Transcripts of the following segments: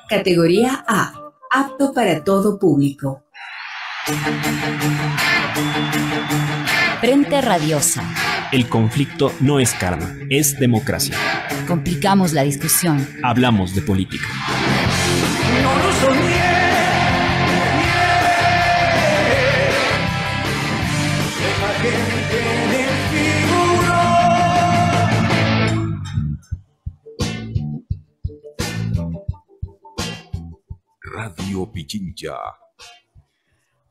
Categoría A. Apto para todo público. Frente Radiosa. El conflicto no es karma, es democracia. Complicamos la discusión. Hablamos de política. No lo soñé. Deja que en el figurón. Radio Pichincha.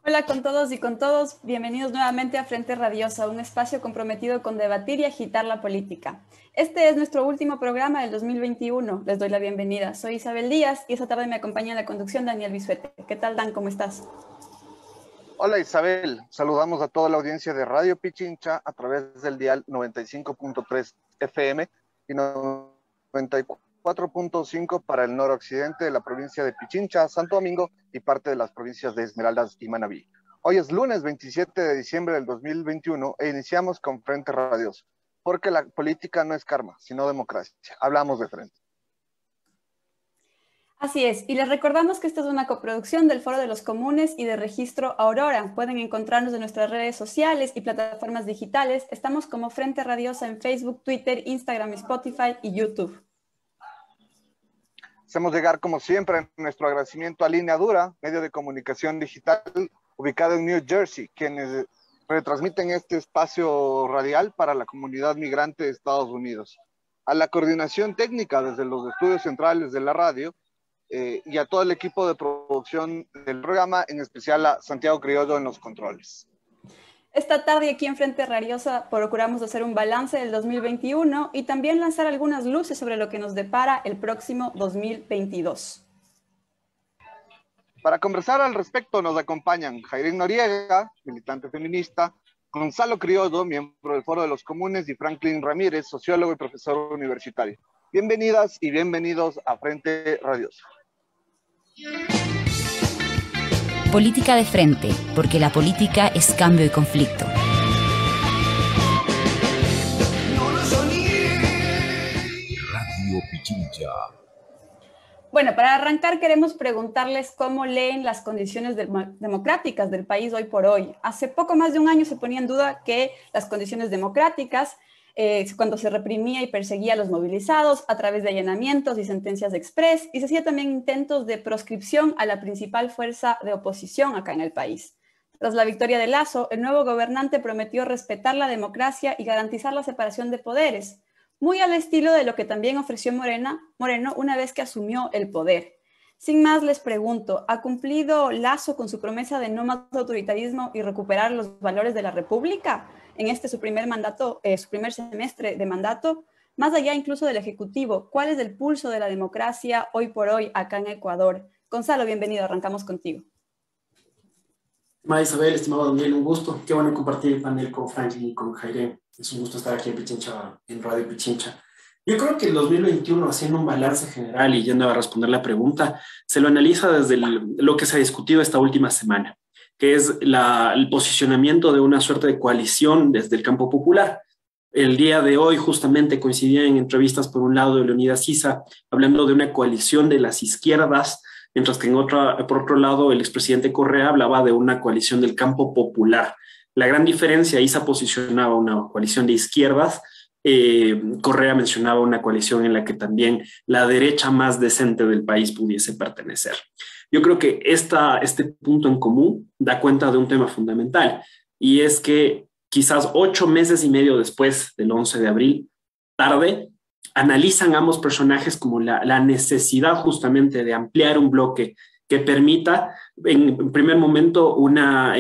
Hola con todos y con todos, bienvenidos nuevamente a Frente Radiosa, un espacio comprometido con debatir y agitar la política. Este es nuestro último programa del 2021, les doy la bienvenida. Soy Isabel Díaz y esta tarde me acompaña en la conducción Daniel Bisuete. ¿Qué tal, Dan? ¿Cómo estás? Hola Isabel, saludamos a toda la audiencia de Radio Pichincha a través del dial 95.3 FM y 94.5 para el noroccidente de la provincia de Pichincha, Santo Domingo y parte de las provincias de Esmeraldas y Manabí. Hoy es lunes 27 de diciembre del 2021 e iniciamos con Frente Radioso, porque la política no es karma, sino democracia. Hablamos de frente. Así es, y les recordamos que esta es una coproducción del Foro de los Comunes y de Registro Aurora. Pueden encontrarnos en nuestras redes sociales y plataformas digitales. Estamos como Frente Radiosa en Facebook, Twitter, Instagram, Spotify y YouTube. Hacemos llegar, como siempre, nuestro agradecimiento a Línea Dura, medio de comunicación digital ubicado en New Jersey, quienes retransmiten este espacio radial para la comunidad migrante de Estados Unidos. A la coordinación técnica desde los estudios centrales de la radio y a todo el equipo de producción del programa, en especial a Santiago Criollo en los controles. Esta tarde aquí en Frente Radiosa procuramos hacer un balance del 2021 y también lanzar algunas luces sobre lo que nos depara el próximo 2022. Para conversar al respecto nos acompañan Jairín Noriega, militante feminista, Gonzalo Criollo, miembro del Foro de los Comunes, y Franklin Ramírez, sociólogo y profesor universitario. Bienvenidas y bienvenidos a Frente Radiosa. Política de frente, porque la política es cambio y conflicto. No lo soñé. Radio Pichincha. Bueno, para arrancar queremos preguntarles cómo leen las condiciones democráticas del país hoy por hoy. Hace poco más de un año se ponía en duda que las condiciones democráticas, cuando se reprimía y perseguía a los movilizados a través de allanamientos y sentencias express, y se hacía también intentos de proscripción a la principal fuerza de oposición acá en el país. Tras la victoria de Lasso, el nuevo gobernante prometió respetar la democracia y garantizar la separación de poderes, muy al estilo de lo que también ofreció Moreno una vez que asumió el poder. Sin más, les pregunto, ¿ha cumplido Lasso con su promesa de no más autoritarismo y recuperar los valores de la República en este su primer semestre de mandato? Más allá incluso del Ejecutivo, ¿cuál es el pulso de la democracia hoy por hoy acá en Ecuador? Gonzalo, bienvenido, arrancamos contigo. Estimada Isabel, estimado Daniel, un gusto. Qué bueno compartir el panel con Franklin y con Jairé. Es un gusto estar aquí en Pichincha, en Radio Pichincha. Yo creo que el 2021, haciendo un balance general y yendo a responder la pregunta, se lo analiza desde lo que se ha discutido esta última semana, que es el posicionamiento de una suerte de coalición desde el campo popular. El día de hoy justamente coincidían en entrevistas, por un lado, de Leonidas Issa, hablando de una coalición de las izquierdas, mientras que por otro lado el expresidente Correa hablaba de una coalición del campo popular. La gran diferencia, Issa posicionaba una coalición de izquierdas, Correa mencionaba una coalición en la que también la derecha más decente del país pudiese pertenecer. Yo creo que este punto en común da cuenta de un tema fundamental, y es que quizás 8 meses y medio después del 11 de abril, tarde, analizan ambos personajes como la necesidad justamente de ampliar un bloque que permita, en primer momento, una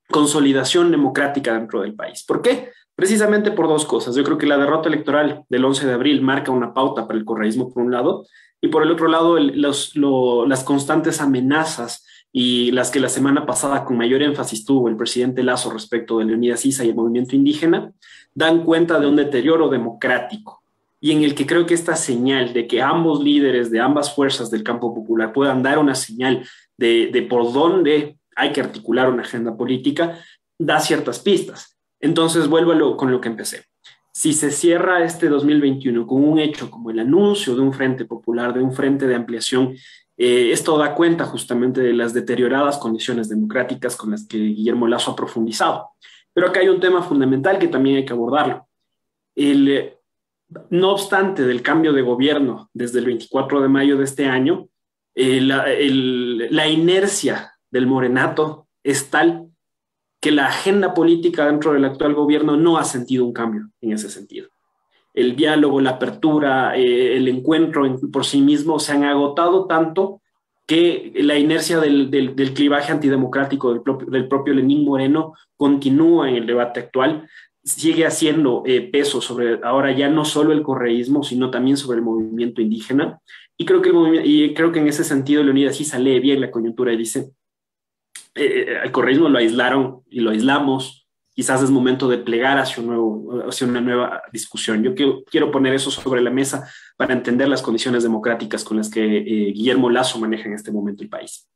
consolidación democrática dentro del país. ¿Por qué? Precisamente por dos cosas. Yo creo que la derrota electoral del 11 de abril marca una pauta para el correísmo, por un lado, y por el otro lado, las constantes amenazas y las que la semana pasada con mayor énfasis tuvo el presidente Lasso respecto de Leonidas Issa y el movimiento indígena, dan cuenta de un deterioro democrático, y en el que creo que esta señal de que ambos líderes de ambas fuerzas del campo popular puedan dar una señal de por dónde hay que articular una agenda política, da ciertas pistas. Entonces vuelvo con lo que empecé. si se cierra este 2021 con un hecho como el anuncio de un frente popular, de un frente de ampliación, esto da cuenta justamente de las deterioradas condiciones democráticas con las que Guillermo Lasso ha profundizado. Pero acá hay un tema fundamental que también hay que abordarlo. No obstante del cambio de gobierno desde el 24 de mayo de este año, la inercia del morenato es tal que la agenda política dentro del actual gobierno no ha sentido un cambio en ese sentido. El diálogo, la apertura, el encuentro por sí mismo se han agotado tanto que la inercia del clivaje antidemocrático del propio Lenín Moreno continúa en el debate actual, sigue haciendo peso sobre ahora ya no solo el correísmo, sino también sobre el movimiento indígena. Y creo que en ese sentido Leonidas Issa lee bien la coyuntura y dice, al correísmo lo aislaron y lo aislamos, quizás es momento de plegar hacia una nueva discusión. Yo quiero poner eso sobre la mesa para entender las condiciones democráticas con las que Guillermo Lasso maneja en este momento el país.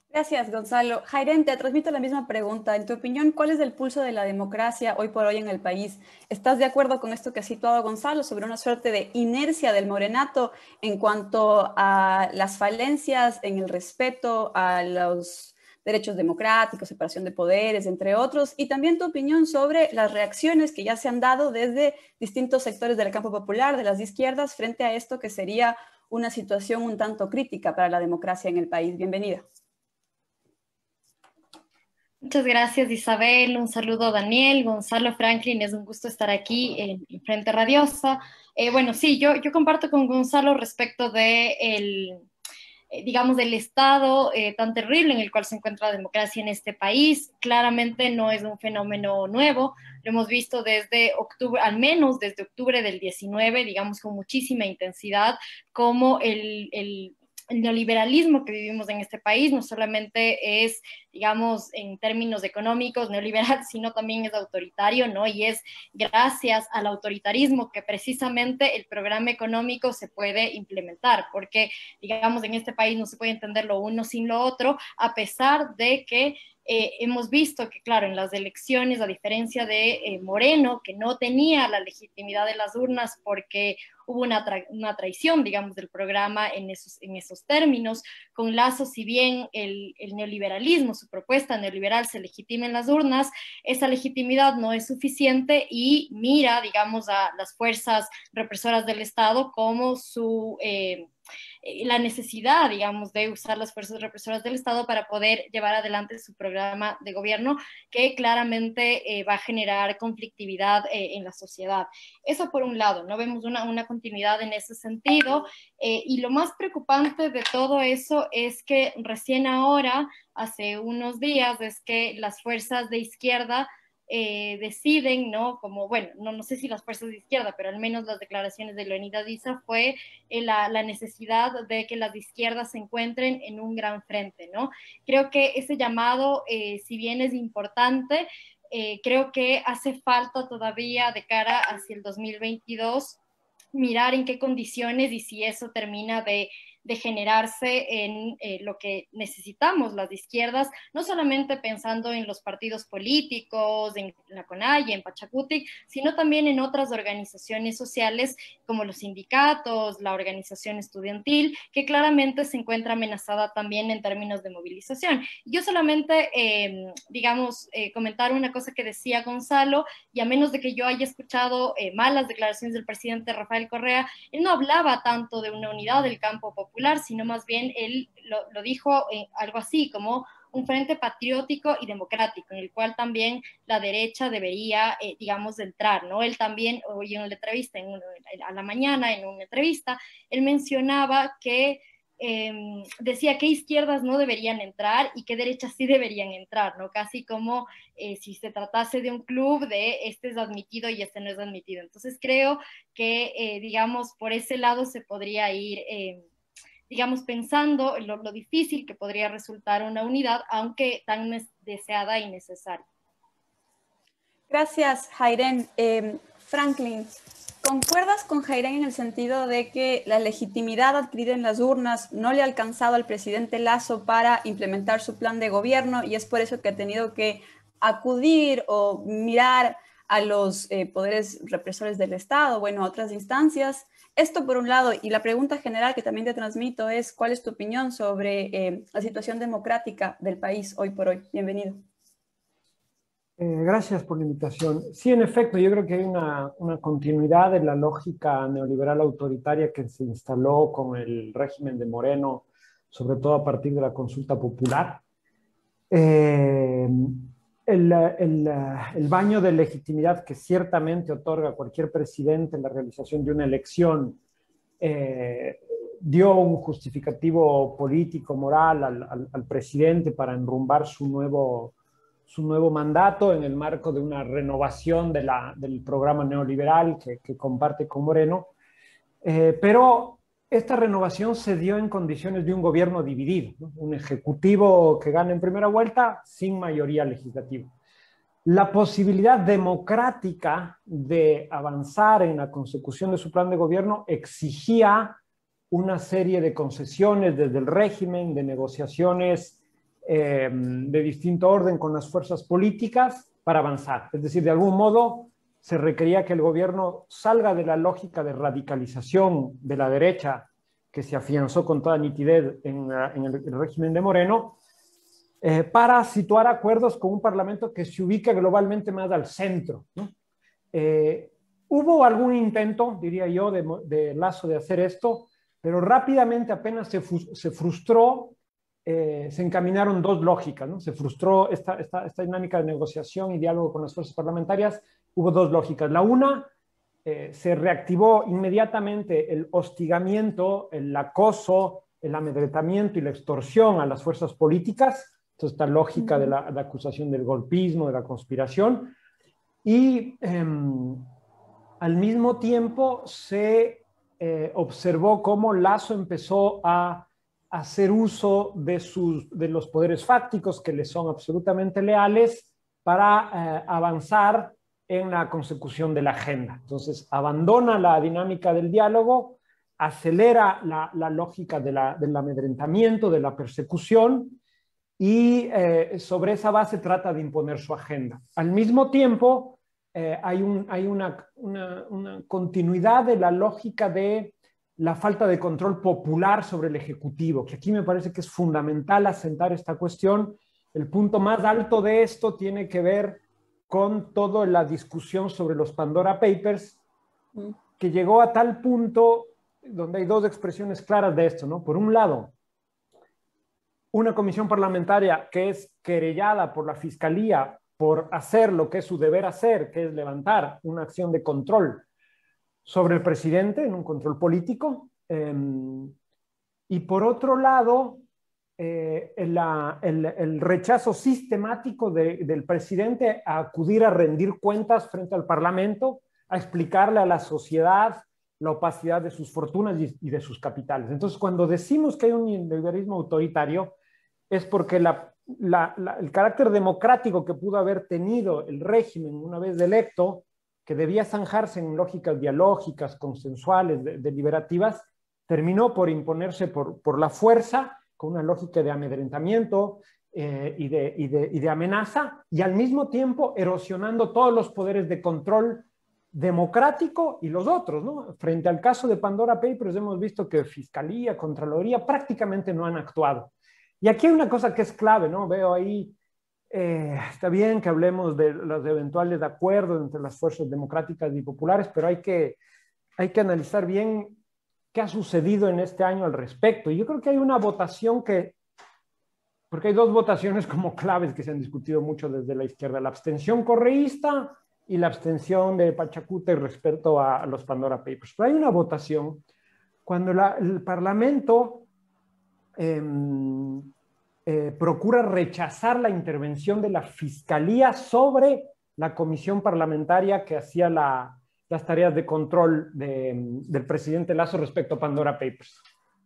Gracias, Gonzalo. Jairen, te transmito la misma pregunta. En tu opinión, ¿cuál es el pulso de la democracia hoy por hoy en el país? ¿Estás de acuerdo con esto que ha situado Gonzalo sobre una suerte de inercia del morenato en cuanto a las falencias en el respeto a los derechos democráticos, separación de poderes, entre otros? Y también tu opinión sobre las reacciones que ya se han dado desde distintos sectores del campo popular, de las izquierdas, frente a esto que sería una situación un tanto crítica para la democracia en el país. Bienvenida. Muchas gracias, Isabel. Un saludo a Daniel, Gonzalo, Franklin. Es un gusto estar aquí en Frente Radiosa. Bueno, sí, yo comparto con Gonzalo respecto de digamos, del estado tan terrible en el cual se encuentra la democracia en este país. Claramente no es un fenómeno nuevo. Lo hemos visto desde octubre, al menos desde octubre del 19, digamos, con muchísima intensidad, como el neoliberalismo que vivimos en este país no solamente es, digamos, en términos económicos neoliberal, sino también es autoritario, ¿no? Y es gracias al autoritarismo que precisamente el programa económico se puede implementar, porque, digamos, en este país no se puede entender lo uno sin lo otro, a pesar de que hemos visto que, claro, en las elecciones, a diferencia de Moreno, que no tenía la legitimidad de las urnas porque hubo una traición, digamos, del programa en esos términos, con Lasso, si bien el neoliberalismo, su propuesta neoliberal se legitima en las urnas, esa legitimidad no es suficiente y mira, digamos, a las fuerzas represoras del Estado como la necesidad, digamos, de usar las fuerzas represoras del Estado para poder llevar adelante su programa de gobierno, que claramente va a generar conflictividad en la sociedad. Eso por un lado, no vemos una continuidad en ese sentido, y lo más preocupante de todo eso es que recién ahora, hace unos días, es que las fuerzas de izquierda deciden, ¿no? Como, bueno, no sé si las fuerzas de izquierda, pero al menos las declaraciones de Leonidas Issa fue la necesidad de que las izquierdas se encuentren en un gran frente, ¿no? Creo que ese llamado, si bien es importante, creo que hace falta todavía de cara hacia el 2022 mirar en qué condiciones y si eso termina de generarse en lo que necesitamos las izquierdas, no solamente pensando en los partidos políticos, en la CONAIE, en Pachacutic, sino también en otras organizaciones sociales como los sindicatos, la organización estudiantil, que claramente se encuentra amenazada también en términos de movilización. Yo solamente, comentar una cosa que decía Gonzalo, y a menos de que yo haya escuchado malas declaraciones del presidente Rafael Correa, él no hablaba tanto de una unidad del campo popular, sino más bien él lo dijo algo así como un frente patriótico y democrático, en el cual también la derecha debería, entrar, ¿no? Él también, hoy en una entrevista, a la mañana, en una entrevista, él mencionaba que decía que izquierdas no deberían entrar y que derechas sí deberían entrar, ¿no? Casi como si se tratase de un club de este es admitido y este no es admitido. Entonces creo que, por ese lado se podría ir pensando en lo difícil que podría resultar una unidad, aunque tan deseada y necesaria. Gracias, Jairen. Franklin, ¿concuerdas con Jairen en el sentido de que la legitimidad adquirida en las urnas no le ha alcanzado al presidente Lasso para implementar su plan de gobierno y es por eso que ha tenido que acudir o mirar a los poderes represores del Estado, bueno, a otras instancias. Esto por un lado, y la pregunta general que también te transmito es, ¿cuál es tu opinión sobre la situación democrática del país hoy por hoy? Bienvenido. Gracias por la invitación. Sí, en efecto, yo creo que hay una continuidad de la lógica neoliberal autoritaria que se instaló con el régimen de Moreno, sobre todo a partir de la consulta popular. El baño de legitimidad que ciertamente otorga a cualquier presidente en la realización de una elección dio un justificativo político, moral al presidente para enrumbar su nuevo mandato en el marco de una renovación del programa neoliberal que comparte con Moreno. Pero esta renovación se dio en condiciones de un gobierno dividido, ¿no? Un ejecutivo que gana en primera vuelta sin mayoría legislativa. La posibilidad democrática de avanzar en la consecución de su plan de gobierno exigía una serie de concesiones desde el régimen, de negociaciones de distinto orden con las fuerzas políticas para avanzar. Es decir, de algún modo se requería que el gobierno salga de la lógica de radicalización de la derecha que se afianzó con toda nitidez en el régimen de Moreno, para situar acuerdos con un parlamento que se ubique globalmente más al centro, ¿no? Hubo algún intento, diría yo, de Lasso de hacer esto, pero rápidamente apenas se frustró. Se encaminaron dos lógicas, ¿no? Se frustró esta dinámica de negociación y diálogo con las fuerzas parlamentarias. Hubo dos lógicas. La una, se reactivó inmediatamente el hostigamiento, el acoso, el amedrentamiento y la extorsión a las fuerzas políticas. Entonces, esta lógica de la acusación del golpismo, de la conspiración. Y al mismo tiempo se observó cómo Lasso empezó a hacer uso de los poderes fácticos que le son absolutamente leales para avanzar en la consecución de la agenda. Entonces, abandona la dinámica del diálogo, acelera la lógica del amedrentamiento, de la persecución, y sobre esa base trata de imponer su agenda. Al mismo tiempo, hay una continuidad de la lógica de la falta de control popular sobre el Ejecutivo, que aquí me parece que es fundamental asentar esta cuestión. El punto más alto de esto tiene que ver con toda la discusión sobre los Pandora Papers, que llegó a tal punto donde hay dos expresiones claras de esto, ¿no? Por un lado, una comisión parlamentaria que es querellada por la Fiscalía por hacer lo que es su deber hacer, que es levantar una acción de control sobre el presidente, en un control político, y por otro lado, el rechazo sistemático del presidente a acudir a rendir cuentas frente al Parlamento, a explicarle a la sociedad la opacidad de sus fortunas y de sus capitales. Entonces, cuando decimos que hay un neoliberalismo autoritario, es porque el carácter democrático que pudo haber tenido el régimen una vez electo, que debía zanjarse en lógicas dialógicas, consensuales, deliberativas, terminó por imponerse por la fuerza, con una lógica de amedrentamiento y de amenaza, y al mismo tiempo erosionando todos los poderes de control democrático y los otros, ¿no? Frente al caso de Pandora Papers hemos visto que Fiscalía, Contraloría prácticamente no han actuado. Y aquí hay una cosa que es clave, ¿no? Veo ahí, está bien que hablemos de los eventuales acuerdos entre las fuerzas democráticas y populares, pero hay que analizar bien qué ha sucedido en este año al respecto. Y yo creo que hay una votación porque hay dos votaciones como claves que se han discutido mucho desde la izquierda, la abstención correísta y la abstención de Pachacútec respecto a los Pandora Papers. Pero hay una votación cuando el Parlamento procura rechazar la intervención de la Fiscalía sobre la comisión parlamentaria que hacía las tareas de control del presidente Lasso respecto a Pandora Papers.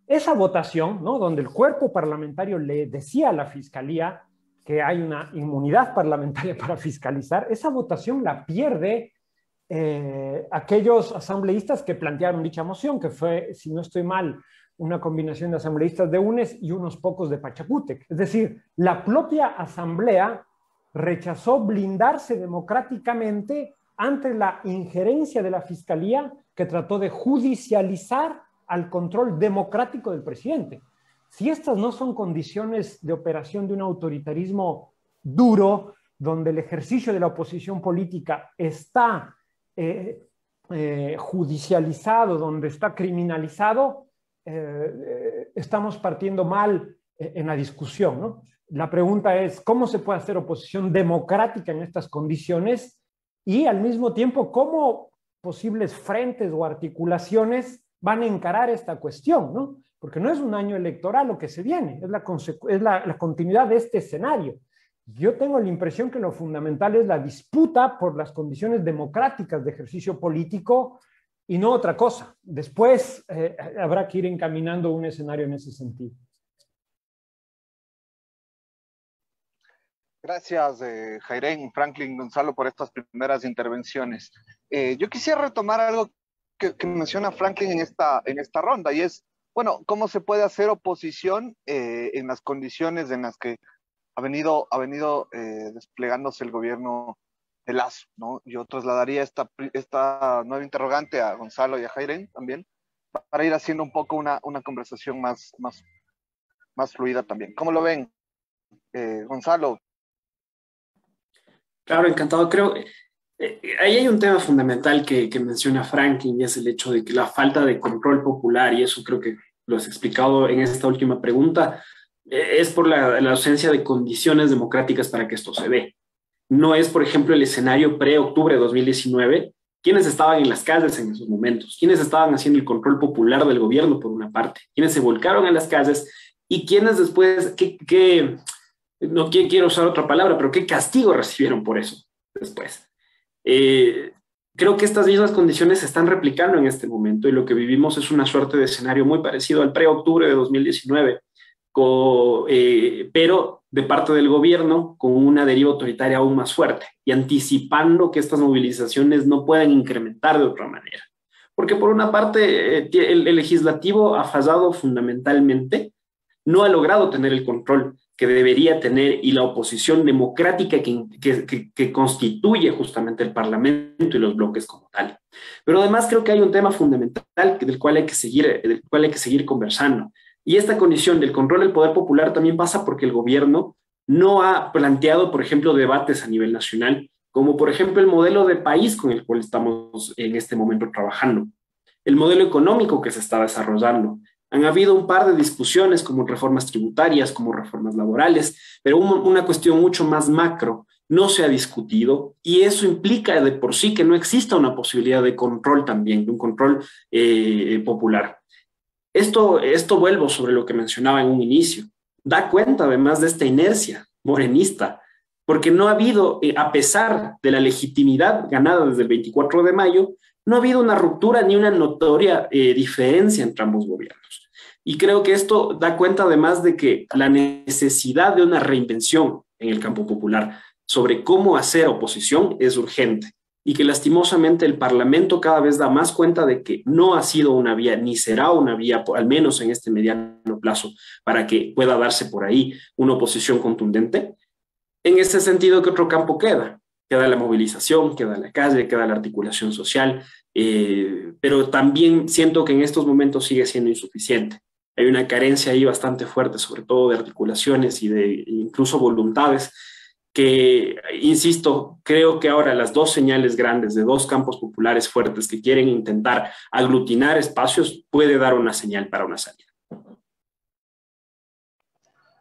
Esa votación, ¿no? Donde el cuerpo parlamentario le decía a la Fiscalía que hay una inmunidad parlamentaria para fiscalizar, esa votación la pierde aquellos asambleístas que plantearon dicha moción, que fue, si no estoy mal, una combinación de asambleístas de UNES y unos pocos de Pachacútec. Es decir, la propia asamblea rechazó blindarse democráticamente ante la injerencia de la Fiscalía que trató de judicializar al control democrático del presidente. Si estas no son condiciones de operación de un autoritarismo duro, donde el ejercicio de la oposición política está judicializado, donde está criminalizado, estamos partiendo mal en la discusión, ¿no? La pregunta es, ¿cómo se puede hacer oposición democrática en estas condiciones? Y al mismo tiempo, ¿cómo posibles frentes o articulaciones van a encarar esta cuestión, ¿no? Porque no es un año electoral lo que se viene, es la continuidad de este escenario. Yo tengo la impresión que lo fundamental es la disputa por las condiciones democráticas de ejercicio político y no otra cosa. Después habrá que ir encaminando un escenario en ese sentido. Gracias, Jairén, Franklin, Gonzalo, por estas primeras intervenciones. Yo quisiera retomar algo que menciona Franklin en esta ronda, y es, bueno, ¿cómo se puede hacer oposición en las condiciones en las que ha venido desplegándose el gobierno de Lasso, ¿no? Yo trasladaría esta nueva interrogante a Gonzalo y a Jairén también, para ir haciendo un poco una conversación más fluida también. ¿Cómo lo ven? Gonzalo. Claro, encantado. Creo ahí hay un tema fundamental que menciona Franklin, y es el hecho de que la falta de control popular, y eso creo que lo has explicado en esta última pregunta, es por la ausencia de condiciones democráticas para que esto se dé. No es, por ejemplo, el escenario pre-octubre de 2019, quienes estaban en las calles en esos momentos, quienes estaban haciendo el control popular del gobierno por una parte, quienes se volcaron en las calles y quienes después, no quiero usar otra palabra, pero qué castigo recibieron por eso después. Creo que estas mismas condiciones se están replicando en este momento, y lo que vivimos es una suerte de escenario muy parecido al pre-octubre de 2019, pero de parte del gobierno con una deriva autoritaria aún más fuerte, y anticipando que estas movilizaciones no puedan incrementar de otra manera. Porque por una parte el legislativo ha fallado fundamentalmente, no ha logrado tener el control que debería tener, y la oposición democrática que constituye justamente el Parlamento y los bloques como tal. Pero además creo que hay un tema fundamental del cual hay que seguir conversando. Y esta condición del control del poder popular también pasa porque el gobierno no ha planteado, por ejemplo, debates a nivel nacional, como por ejemplo el modelo de país con el cual estamos en este momento trabajando, el modelo económico que se está desarrollando. Han habido un par de discusiones como reformas tributarias, como reformas laborales, pero una cuestión mucho más macro no se ha discutido, y eso implica de por sí que no exista una posibilidad de control también, de un control popular. Esto vuelvo sobre lo que mencionaba en un inicio. Da cuenta además de esta inercia morenista, porque no ha habido, a pesar de la legitimidad ganada desde el 24 de mayo, no ha habido una ruptura ni una notoria diferencia entre ambos gobiernos. Y creo que esto da cuenta además de que la necesidad de una reinvención en el campo popular sobre cómo hacer oposición es urgente, y que lastimosamente el Parlamento cada vez da más cuenta de que no ha sido una vía, ni será una vía, al menos en este mediano plazo, para que pueda darse por ahí una oposición contundente. En ese sentido, ¿qué otro campo queda? Queda la movilización, queda la calle, queda la articulación social, pero también siento que en estos momentos sigue siendo insuficiente. Hay una carencia ahí bastante fuerte, sobre todo de articulaciones y de incluso voluntades, que, insisto, creo que ahora las dos señales grandes de dos campos populares fuertes que quieren intentar aglutinar espacios puede dar una señal para una salida.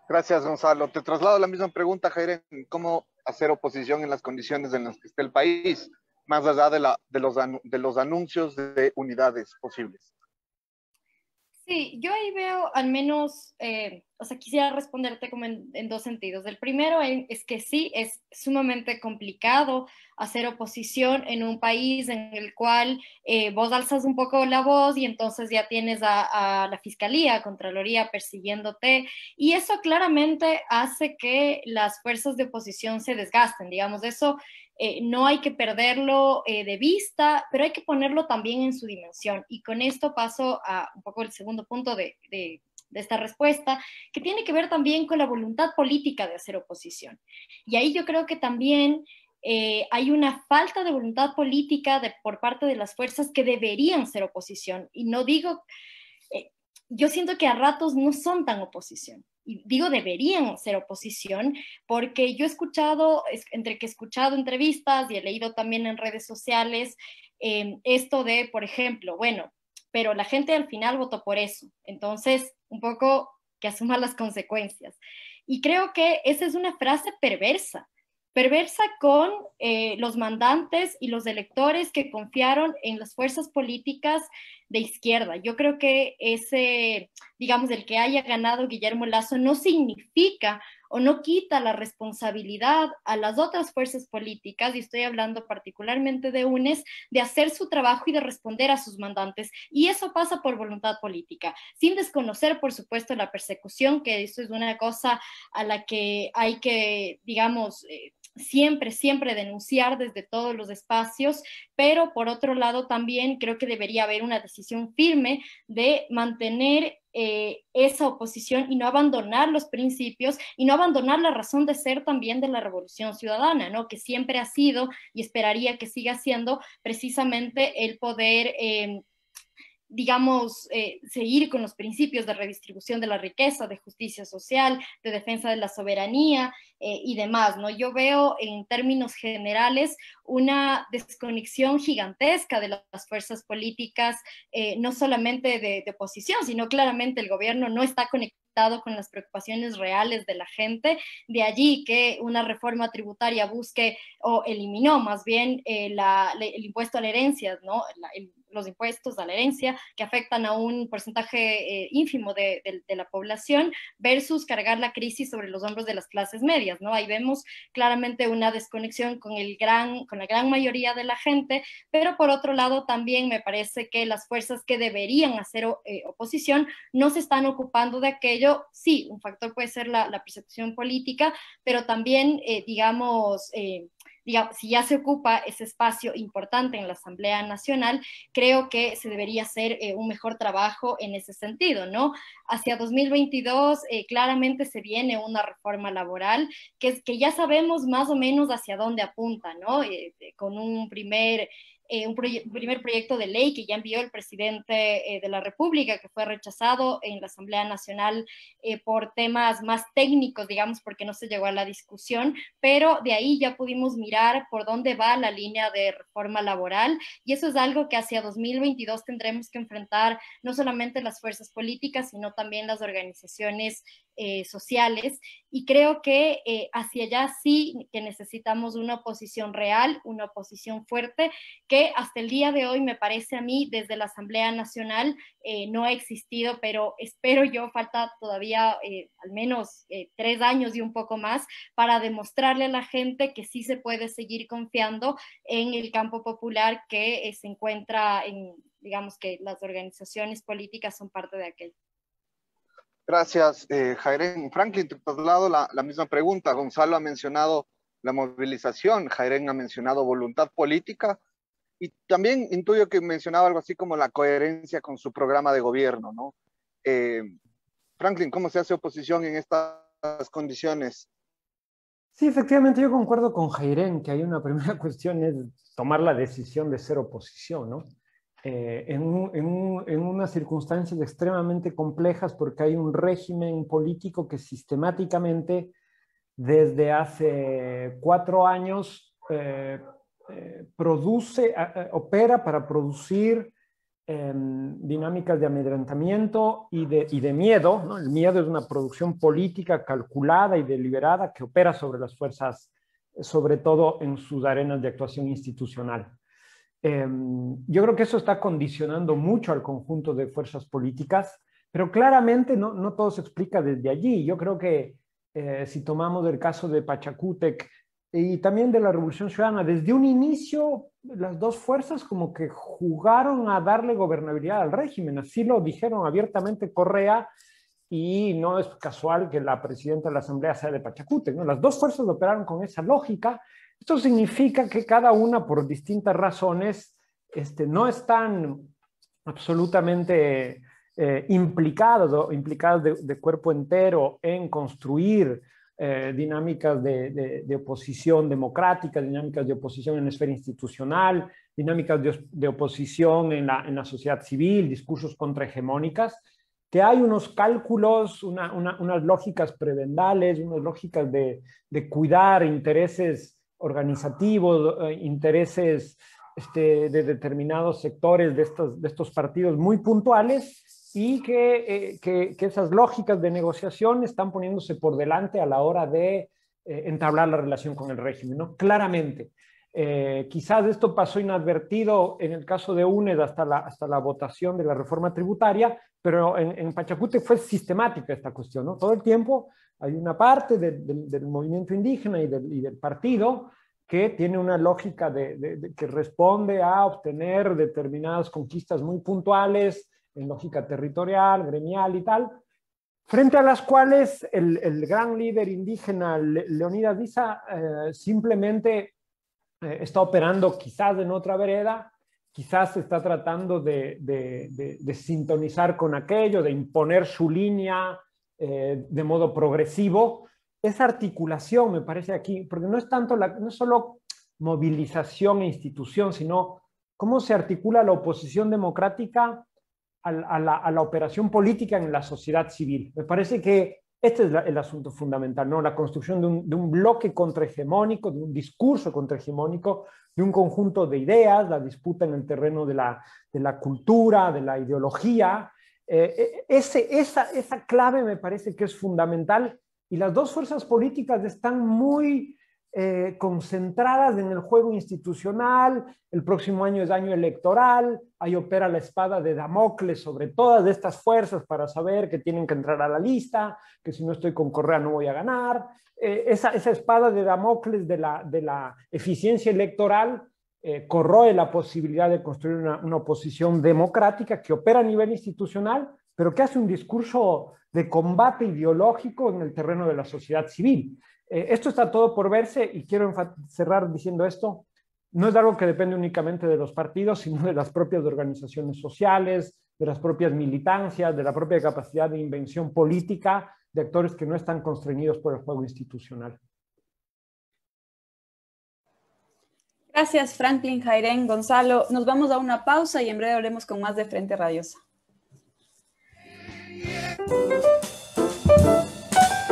Gracias, Gonzalo. Te traslado la misma pregunta, Jairén. ¿Cómo hacer oposición en las condiciones en las que está el país, más allá de los anuncios de unidades posibles? Sí, yo ahí veo al menos, quisiera responderte como en dos sentidos. El primero es que sí, es sumamente complicado hacer oposición en un país en el cual vos alzas un poco la voz y entonces ya tienes a la Fiscalía, a Contraloría persiguiéndote, y eso claramente hace que las fuerzas de oposición se desgasten, digamos, eso. No hay que perderlo de vista, pero hay que ponerlo también en su dimensión. Y con esto paso a un poco el segundo punto de esta respuesta, que tiene que ver también con la voluntad política de hacer oposición. Y ahí yo creo que también hay una falta de voluntad política por parte de las fuerzas que deberían ser oposición. Y no digo, yo siento que a ratos no son tan oposición. Y digo deberían ser oposición porque yo he escuchado, entre que he escuchado entrevistas y he leído también en redes sociales, esto de, por ejemplo, bueno, pero la gente al final votó por eso. Entonces, un poco que asuma las consecuencias. Y creo que esa es una frase perversa con los mandantes y los electores que confiaron en las fuerzas políticas de izquierda. Yo creo que digamos, el que haya ganado Guillermo Lasso no significa o no quita la responsabilidad a las otras fuerzas políticas, y estoy hablando particularmente de UNES, de hacer su trabajo y de responder a sus mandantes. Y eso pasa por voluntad política, sin desconocer, por supuesto, la persecución, que eso es una cosa a la que hay que, digamos, siempre denunciar desde todos los espacios, pero por otro lado también creo que debería haber una decisión firme de mantener esa oposición y no abandonar los principios y no abandonar la razón de ser también de la Revolución Ciudadana, ¿no? Que siempre ha sido y esperaría que siga siendo precisamente el poder digamos, seguir con los principios de redistribución de la riqueza, de justicia social, de defensa de la soberanía y demás, ¿no? Yo veo en términos generales una desconexión gigantesca de las fuerzas políticas, no solamente de oposición, sino claramente el gobierno no está conectado con las preocupaciones reales de la gente, de allí que una reforma tributaria busque o eliminó más bien el impuesto a la herencia, ¿no? Los impuestos a la herencia que afectan a un porcentaje ínfimo de la población versus cargar la crisis sobre los hombros de las clases medias, ¿no? Ahí vemos claramente una desconexión con la gran mayoría de la gente, pero por otro lado también me parece que las fuerzas que deberían hacer oposición no se están ocupando de aquello. Sí, un factor puede ser la percepción política, pero también, digamos, si ya se ocupa ese espacio importante en la Asamblea Nacional, creo que se debería hacer un mejor trabajo en ese sentido, ¿no? Hacia 2022 claramente se viene una reforma laboral que ya sabemos más o menos hacia dónde apunta, ¿no? Con un primer proyecto de ley que ya envió el presidente de la República, que fue rechazado en la Asamblea Nacional por temas más técnicos, digamos, porque no se llegó a la discusión, pero de ahí ya pudimos mirar por dónde va la línea de reforma laboral, y eso es algo que hacia 2022 tendremos que enfrentar no solamente las fuerzas políticas, sino también las organizaciones sociales, y creo que hacia allá sí que necesitamos una oposición real, una oposición fuerte, que hasta el día de hoy me parece a mí desde la Asamblea Nacional no ha existido, pero espero yo, falta todavía al menos 3 años y un poco más para demostrarle a la gente que sí se puede seguir confiando en el campo popular, que se encuentra en, digamos, que las organizaciones políticas son parte de aquello. Gracias, Jairen. Franklin, te traslado la misma pregunta. Gonzalo ha mencionado la movilización, Jairen ha mencionado voluntad política, y también intuyo que mencionaba algo así como la coherencia con su programa de gobierno, ¿no? Franklin, ¿cómo se hace oposición en estas condiciones? Sí, efectivamente, yo concuerdo con Jairen que hay una primera cuestión, es tomar la decisión de ser oposición, ¿no? En unas circunstancias extremadamente complejas, porque hay un régimen político que sistemáticamente desde hace 4 años opera para producir dinámicas de amedrentamiento y de miedo, ¿no? El miedo es una producción política calculada y deliberada que opera sobre las fuerzas, sobre todo en sus arenas de actuación institucional. Yo creo que eso está condicionando mucho al conjunto de fuerzas políticas, pero claramente no todo se explica desde allí. Yo creo que si tomamos el caso de Pachacútec y también de la Revolución Ciudadana, desde un inicio las dos fuerzas como que jugaron a darle gobernabilidad al régimen, así lo dijeron abiertamente Correa, y no es casual que la presidenta de la Asamblea sea de Pachacútec, ¿no? Las dos fuerzas operaron con esa lógica. Esto significa que cada una, por distintas razones, no están absolutamente implicadas de cuerpo entero en construir dinámicas de oposición democrática, dinámicas de oposición en la esfera institucional, dinámicas de oposición en la sociedad civil, discursos contrahegemónicas, que hay unos cálculos, unas lógicas prebendales, unas lógicas de cuidar intereses organizativos, intereses de determinados sectores de estos partidos muy puntuales, y que esas lógicas de negociación están poniéndose por delante a la hora de entablar la relación con el régimen, ¿no? Claramente. Quizás esto pasó inadvertido en el caso de UNED hasta la votación de la reforma tributaria, pero en Pachacútec fue sistemática esta cuestión, ¿no? Todo el tiempo hay una parte del movimiento indígena y del partido que tiene una lógica que responde a obtener determinadas conquistas muy puntuales, en lógica territorial, gremial y tal, frente a las cuales el gran líder indígena Leonidas Diza simplemente está operando quizás en otra vereda, quizás está tratando de sintonizar con aquello, de imponer su línea de modo progresivo. Esa articulación me parece aquí, porque no es tanto no es solo movilización e institución, sino cómo se articula la oposición democrática a la operación política en la sociedad civil. Me parece que este es el asunto fundamental, ¿no? La construcción de un bloque contrahegemónico, de un discurso contrahegemónico, de un conjunto de ideas, la disputa en el terreno de la cultura, de la ideología. Esa clave me parece que es fundamental, y las dos fuerzas políticas están muy concentradas en el juego institucional. El próximo año es año electoral, ahí opera la espada de Damocles sobre todas estas fuerzas para saber que tienen que entrar a la lista, que si no estoy con Correa no voy a ganar. Esa espada de Damocles de la eficiencia electoral corroe la posibilidad de construir una oposición democrática que opera a nivel institucional, pero que hace un discurso de combate ideológico en el terreno de la sociedad civil. Esto está todo por verse, y quiero cerrar diciendo esto: no es algo que depende únicamente de los partidos, sino de las propias organizaciones sociales, de las propias militancias, de la propia capacidad de invención política de actores que no están constreñidos por el juego institucional. Gracias, Franklin, Jairén, Gonzalo. Nos vamos a una pausa y en breve hablemos con más de Frente Radiosa.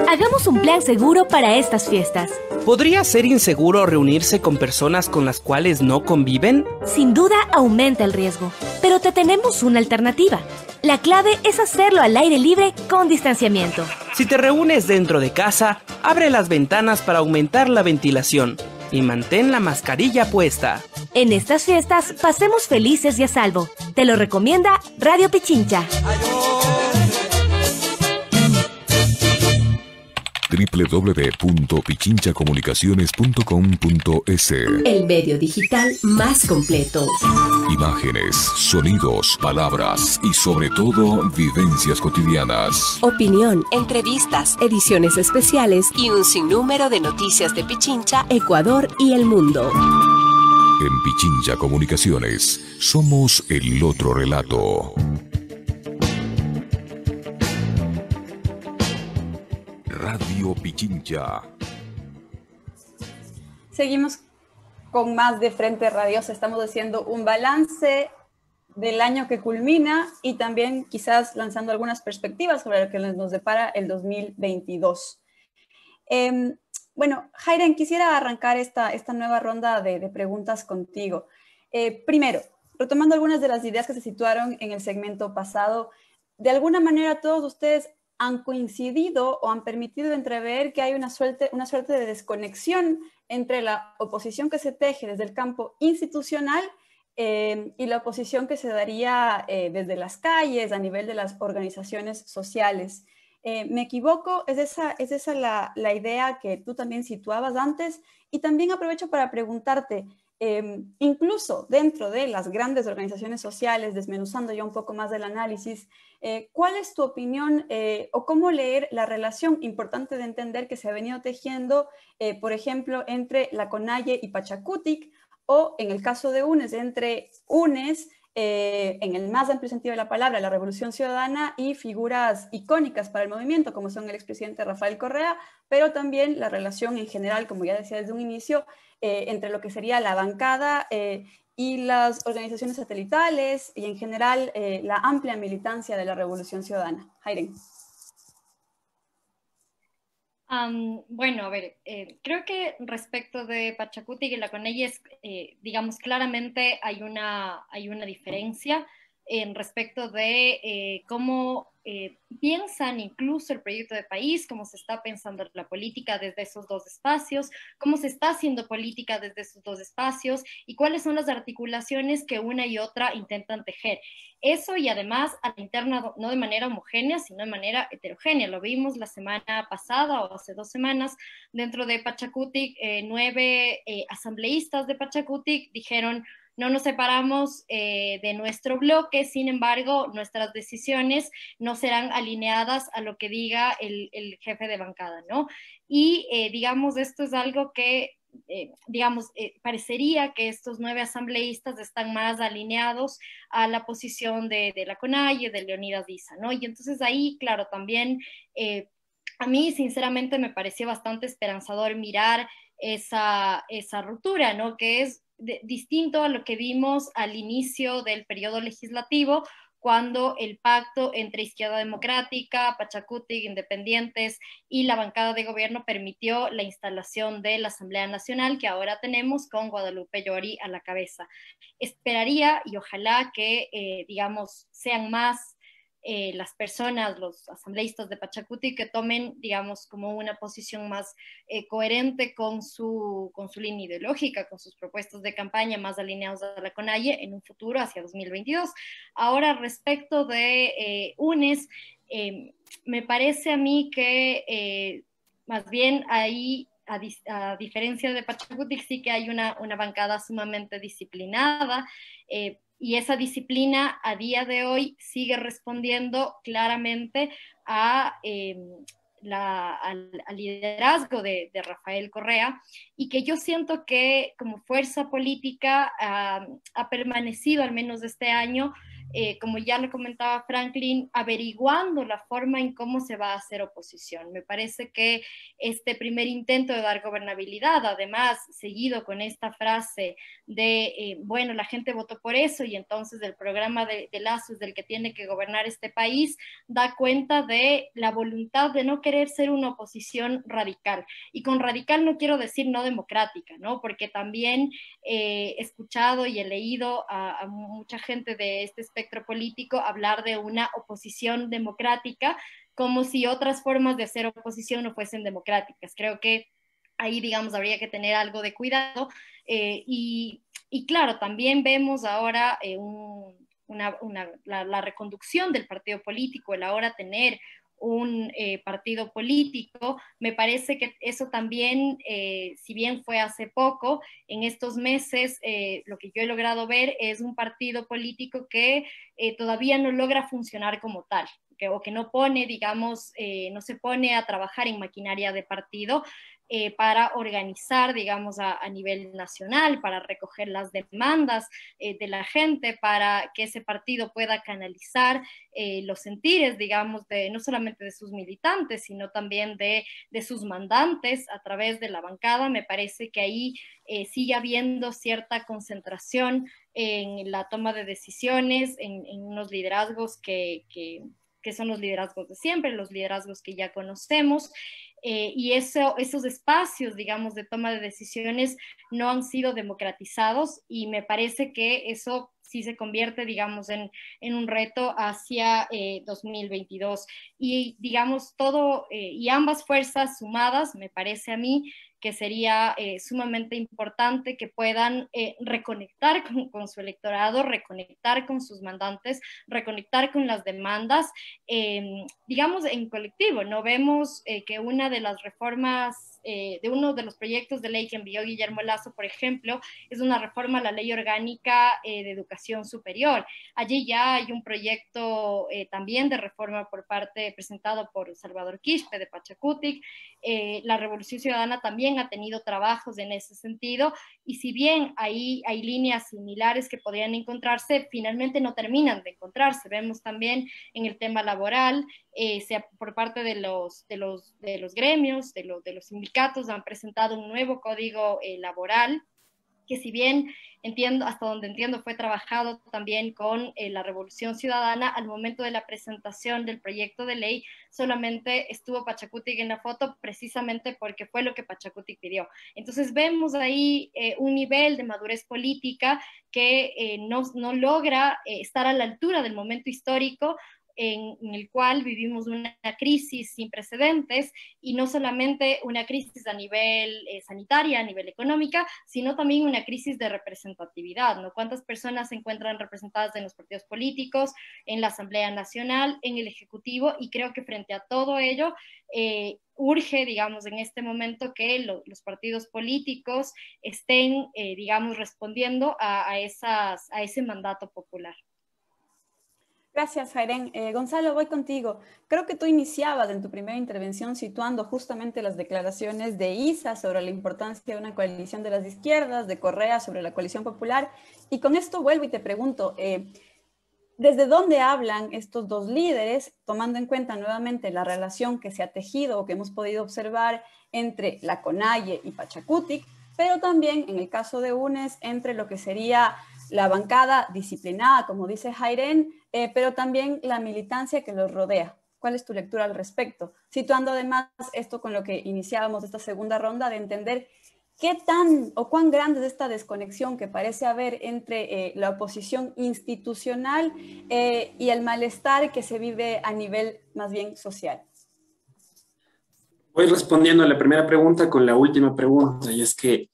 Hagamos un plan seguro para estas fiestas. ¿Podría ser inseguro reunirse con personas con las cuales no conviven? Sin duda aumenta el riesgo, pero te tenemos una alternativa. La clave es hacerlo al aire libre con distanciamiento. Si te reúnes dentro de casa, abre las ventanas para aumentar la ventilación y mantén la mascarilla puesta. En estas fiestas, pasemos felices y a salvo. Te lo recomienda Radio Pichincha. www.pichinchacomunicaciones.com.es. El medio digital más completo. Imágenes, sonidos, palabras y sobre todo vivencias cotidianas. Opinión, entrevistas, ediciones especiales y un sinnúmero de noticias de Pichincha, Ecuador y el mundo. En Pichincha Comunicaciones somos el otro relato. Radio Pichincha. Seguimos con más de Frente Radiosa. Estamos haciendo un balance del año que culmina y también quizás lanzando algunas perspectivas sobre lo que nos depara el 2022. Bueno, Jairén, quisiera arrancar esta nueva ronda de preguntas contigo. Primero, retomando algunas de las ideas que se situaron en el segmento pasado, de alguna manera todos ustedes han coincidido o han permitido entrever que hay una suerte de desconexión entre la oposición que se teje desde el campo institucional y la oposición que se daría desde las calles, a nivel de las organizaciones sociales. ¿Me equivoco? ¿Es esa la idea que tú también situabas antes? Y también aprovecho para preguntarte, incluso dentro de las grandes organizaciones sociales, desmenuzando ya un poco más del análisis, ¿cuál es tu opinión o cómo leer la relación importante de entender que se ha venido tejiendo, por ejemplo, entre la CONAIE y Pachacútec, o en el caso de UNES, entre UNES en el más amplio sentido de la palabra, la Revolución Ciudadana, y figuras icónicas para el movimiento, como son el expresidente Rafael Correa, pero también la relación en general, como ya decía desde un inicio, entre lo que sería la bancada y las organizaciones satelitales, y en general la amplia militancia de la Revolución Ciudadana. Jairen. Bueno, a ver, creo que respecto de Pachacutic y la Conayes, digamos, claramente hay una diferencia en respecto de cómo piensan incluso el proyecto de país, cómo se está pensando la política desde esos dos espacios, cómo se está haciendo política desde esos dos espacios y cuáles son las articulaciones que una y otra intentan tejer. Eso, y además a la interna, no de manera homogénea, sino de manera heterogénea. Lo vimos la semana pasada o hace 2 semanas dentro de Pachacutic. 9 asambleístas de Pachacutic dijeron: no nos separamos de nuestro bloque, sin embargo, nuestras decisiones no serán alineadas a lo que diga el jefe de bancada, ¿no? Y digamos, esto es algo que parecería que estos 9 asambleístas están más alineados a la posición de la CONAIE, de Leonidas Diza, ¿no? Y entonces ahí, claro, también a mí sinceramente me pareció bastante esperanzador mirar esa ruptura, ¿no? Que es distinto a lo que vimos al inicio del periodo legislativo, cuando el pacto entre Izquierda Democrática, Pachacutic, Independientes y la bancada de gobierno permitió la instalación de la Asamblea Nacional que ahora tenemos, con Guadalupe Llori a la cabeza. Esperaría y ojalá que, digamos, sean más las personas, los asambleístas de Pachacutic, que tomen, digamos, como una posición más coherente con su línea ideológica, con sus propuestas de campaña más alineados a la CONAIE en un futuro hacia 2022. Ahora, respecto de UNES, me parece a mí que más bien ahí, a diferencia de Pachacutic, sí que hay una bancada sumamente disciplinada, y esa disciplina a día de hoy sigue respondiendo claramente al liderazgo de Rafael Correa, y que yo siento que como fuerza política ha permanecido, al menos este año, como ya lo comentaba Franklin, averiguando la forma en cómo se va a hacer oposición. Me parece que este primer intento de dar gobernabilidad, además seguido con esta frase de, bueno, la gente votó por eso y entonces el programa de Lazo es del que tiene que gobernar este país, da cuenta de la voluntad de no querer ser una oposición radical. Y con radical no quiero decir no democrática, ¿no? Porque también he escuchado y he leído a mucha gente de este espectro político hablar de una oposición democrática, como si otras formas de hacer oposición no fuesen democráticas. Creo que ahí, digamos, habría que tener algo de cuidado. Y claro, también vemos ahora la reconducción del partido político, el ahora tener un partido político. Me parece que eso también, si bien fue hace poco, en estos meses lo que yo he logrado ver es un partido político que todavía no logra funcionar como tal, o que no pone, digamos, no se pone a trabajar en maquinaria de partido, para organizar, digamos, a nivel nacional, para recoger las demandas de la gente, para que ese partido pueda canalizar los sentires, digamos, no solamente de sus militantes, sino también de sus mandantes a través de la bancada. Me parece que ahí sigue habiendo cierta concentración en la toma de decisiones, en unos liderazgos que son los liderazgos de siempre, los liderazgos que ya conocemos. Y esos espacios, digamos, de toma de decisiones no han sido democratizados, y me parece que eso sí se convierte, digamos, en un reto hacia 2022. Y, digamos, y ambas fuerzas sumadas, me parece a mí, que sería sumamente importante que puedan reconectar con su electorado, reconectar con sus mandantes, reconectar con las demandas, digamos, en colectivo. No vemos que una de las reformas, de uno de los proyectos de ley que envió Guillermo Lazo, por ejemplo, es una reforma a la Ley Orgánica de Educación Superior. Allí ya hay un proyecto también de reforma presentado por Salvador Quispe de Pachacutic. La Revolución Ciudadana también también ha tenido trabajos en ese sentido, y si bien hay líneas similares que podrían encontrarse, finalmente no terminan de encontrarse. Vemos también en el tema laboral, por parte de los gremios, de los sindicatos, han presentado un nuevo código laboral, que si bien hasta donde entiendo, fue trabajado también con la Revolución Ciudadana. Al momento de la presentación del proyecto de ley, solamente estuvo Pachacutic en la foto, precisamente porque fue lo que Pachacutic pidió. Entonces vemos ahí un nivel de madurez política que no logra estar a la altura del momento histórico en el cual vivimos una crisis sin precedentes, y no solamente una crisis a nivel sanitaria, a nivel económica, sino también una crisis de representatividad, ¿no? ¿Cuántas personas se encuentran representadas en los partidos políticos, en la Asamblea Nacional, en el Ejecutivo? Y creo que frente a todo ello, urge, digamos, en este momento que los partidos políticos estén, digamos, respondiendo a ese mandato popular. Gracias, Jairen. Gonzalo, voy contigo. Creo que tú iniciabas en tu primera intervención situando justamente las declaraciones de Issa sobre la importancia de una coalición de las izquierdas, de Correa sobre la coalición popular, y con esto vuelvo y te pregunto, ¿desde dónde hablan estos dos líderes, tomando en cuenta nuevamente la relación que se ha tejido o que hemos podido observar entre la CONAIE y Pachacutic, pero también en el caso de UNES entre lo que sería la bancada disciplinada, como dice Jairen, pero también la militancia que los rodea? ¿Cuál es tu lectura al respecto? Situando además esto con lo que iniciábamos esta segunda ronda, de entender qué tan o cuán grande es esta desconexión que parece haber entre la oposición institucional y el malestar que se vive a nivel más bien social. Voy respondiendo a la primera pregunta con la última pregunta, y es que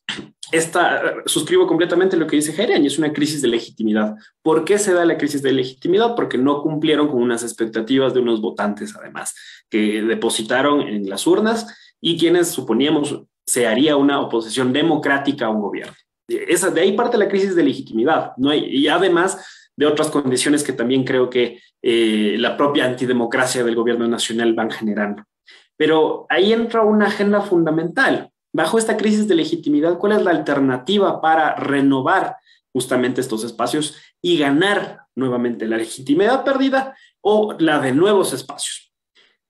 suscribo completamente lo que dice Jairen, y es una crisis de legitimidad. ¿Por qué se da la crisis de legitimidad? Porque no cumplieron con unas expectativas de unos votantes, además, que depositaron en las urnas y quienes suponíamos se haría una oposición democrática a un gobierno. De ahí parte la crisis de legitimidad, ¿no? Y además de otras condiciones que también creo que la propia antidemocracia del gobierno nacional van generando. Pero ahí entra una agenda fundamental. Bajo esta crisis de legitimidad, ¿cuál es la alternativa para renovar justamente estos espacios y ganar nuevamente la legitimidad perdida o la de nuevos espacios?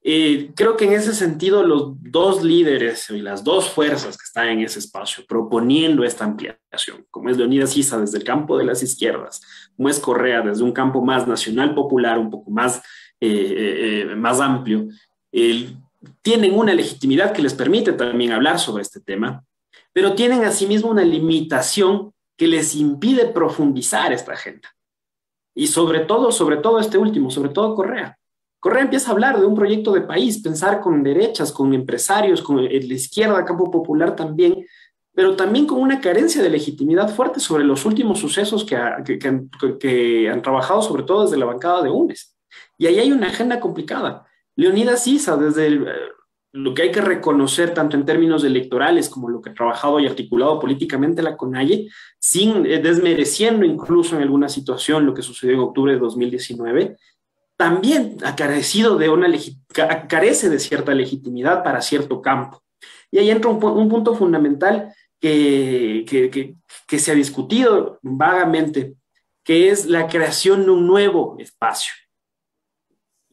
Creo que en ese sentido los dos líderes y las dos fuerzas que están en ese espacio proponiendo esta ampliación, como es Leonidas Issa desde el campo de las izquierdas, como es Correa desde un campo más nacional popular, un poco más amplio, tienen una legitimidad que les permite también hablar sobre este tema, pero tienen asimismo una limitación que les impide profundizar esta agenda. Y sobre todo este último, sobre todo Correa. Correa empieza a hablar de un proyecto de país, pensar con derechas, con empresarios, con la izquierda, campo popular también, pero también con una carencia de legitimidad fuerte sobre los últimos sucesos que han trabajado sobre todo desde la bancada de UNES. Y ahí hay una agenda complicada. Leonidas Issa, desde lo que hay que reconocer tanto en términos electorales como lo que ha trabajado y articulado políticamente la CONAIE, sin desmereciendo incluso en alguna situación lo que sucedió en octubre de 2019, también carece de cierta legitimidad para cierto campo. Y ahí entra un punto fundamental que se ha discutido vagamente, que es la creación de un nuevo espacio.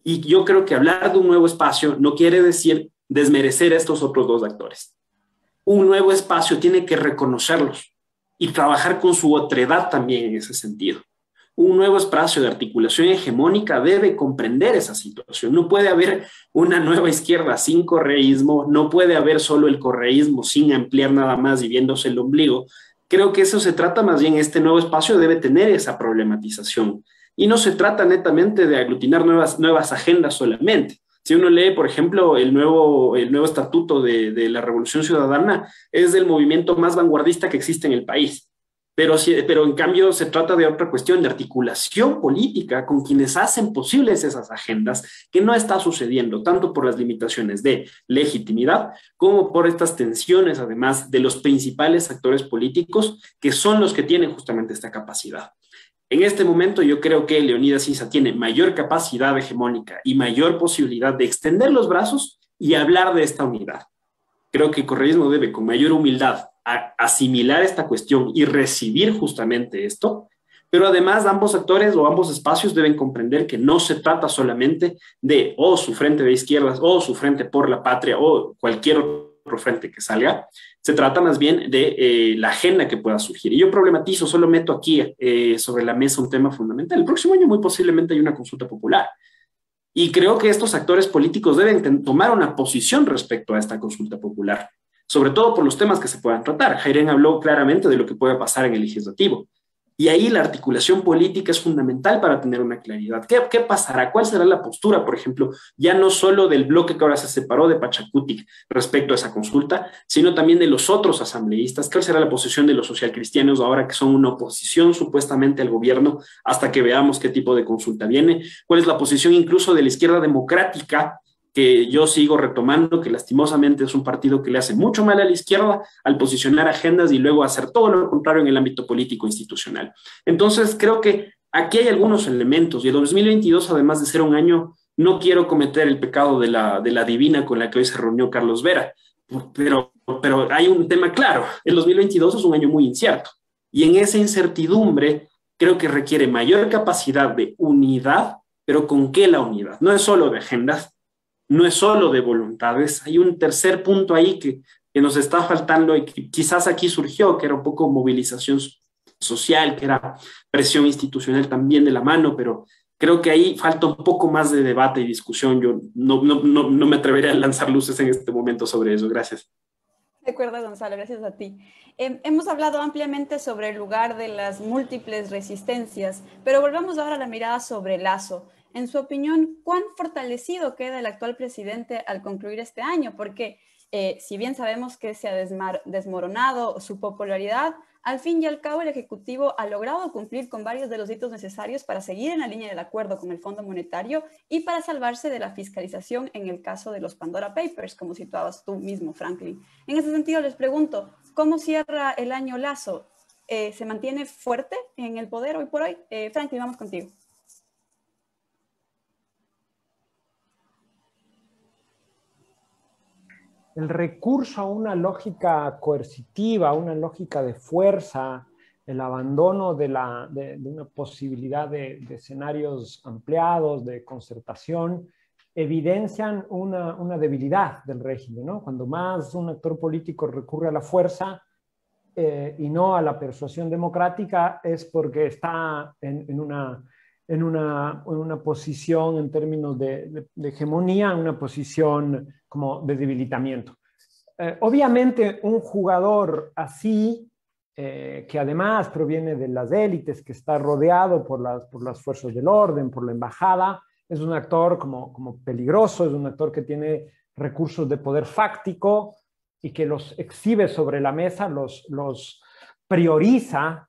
Y yo creo que hablar de un nuevo espacio no quiere decir desmerecer a estos otros dos actores. Un nuevo espacio tiene que reconocerlos y trabajar con su otredad también en ese sentido. Un nuevo espacio de articulación hegemónica debe comprender esa situación. No puede haber una nueva izquierda sin correísmo, no puede haber solo el correísmo sin ampliar nada más y viéndose el ombligo. Creo que eso se trata más bien, este nuevo espacio debe tener esa problematización. Y no se trata netamente de aglutinar nuevas agendas solamente. Si uno lee, por ejemplo, el nuevo estatuto de la Revolución Ciudadana, es el movimiento más vanguardista que existe en el país. Pero en cambio se trata de otra cuestión de articulación política con quienes hacen posibles esas agendas, que no está sucediendo, tanto por las limitaciones de legitimidad como por estas tensiones, además, de los principales actores políticos, que son los que tienen justamente esta capacidad. En este momento yo creo que Leonidas Issa tiene mayor capacidad hegemónica y mayor posibilidad de extender los brazos y hablar de esta unidad. Creo que el correísmo debe, con mayor humildad, asimilar esta cuestión y recibir justamente esto, pero además ambos actores o ambos espacios deben comprender que no se trata solamente de su frente de izquierdas o su frente por la patria o cualquier otro frente que salga, se trata más bien de la agenda que pueda surgir. Y yo problematizo, solo meto aquí sobre la mesa un tema fundamental. El próximo año muy posiblemente hay una consulta popular. Y creo que estos actores políticos deben tomar una posición respecto a esta consulta popular, sobre todo por los temas que se puedan tratar. Jairén habló claramente de lo que puede pasar en el legislativo. Y ahí la articulación política es fundamental para tener una claridad. ¿Qué pasará? ¿Cuál será la postura, por ejemplo, ya no solo del bloque que ahora se separó de Pachacutic respecto a esa consulta, sino también de los otros asambleístas? ¿Cuál será la posición de los socialcristianos ahora que son una oposición supuestamente al gobierno hasta que veamos qué tipo de consulta viene? ¿Cuál es la posición incluso de la izquierda democrática, que yo sigo retomando, que lastimosamente es un partido que le hace mucho mal a la izquierda al posicionar agendas y luego hacer todo lo contrario en el ámbito político institucional? Entonces, creo que aquí hay algunos elementos, y el 2022, además de ser un año, no quiero cometer el pecado de la divina con la que hoy se reunió Carlos Vera, pero hay un tema claro: el 2022 es un año muy incierto, y en esa incertidumbre creo que requiere mayor capacidad de unidad. Pero ¿con qué la unidad? No es solo de agendas, no es solo de voluntades, hay un tercer punto ahí que nos está faltando y que quizás aquí surgió, que era un poco movilización social, que era presión institucional también de la mano, pero creo que ahí falta un poco más de debate y discusión. Yo no me atrevería a lanzar luces en este momento sobre eso. Gracias. De acuerdo, Gonzalo, gracias a ti. Hemos hablado ampliamente sobre el lugar de las múltiples resistencias, pero volvamos ahora a la mirada sobre Lasso. En su opinión, ¿cuán fortalecido queda el actual presidente al concluir este año? Porque si bien sabemos que se ha desmoronado su popularidad, al fin y al cabo el Ejecutivo ha logrado cumplir con varios de los hitos necesarios para seguir en la línea del acuerdo con el Fondo Monetario y para salvarse de la fiscalización en el caso de los Pandora Papers, como situabas tú mismo, Franklin. En ese sentido, les pregunto, ¿cómo cierra el año Lasso? ¿Se mantiene fuerte en el poder hoy por hoy? Franklin, vamos contigo. El recurso a una lógica coercitiva, a una lógica de fuerza, el abandono de una posibilidad de escenarios ampliados, de concertación, evidencian una debilidad del régimen, ¿no? Cuando más un actor político recurre a la fuerza y no a la persuasión democrática, es porque está en una posición en términos de hegemonía, en una posición como de debilitamiento. Obviamente un jugador así, que además proviene de las élites, que está rodeado por las fuerzas del orden, por la embajada, es un actor como peligroso, es un actor que tiene recursos de poder fáctico y que los exhibe sobre la mesa, los prioriza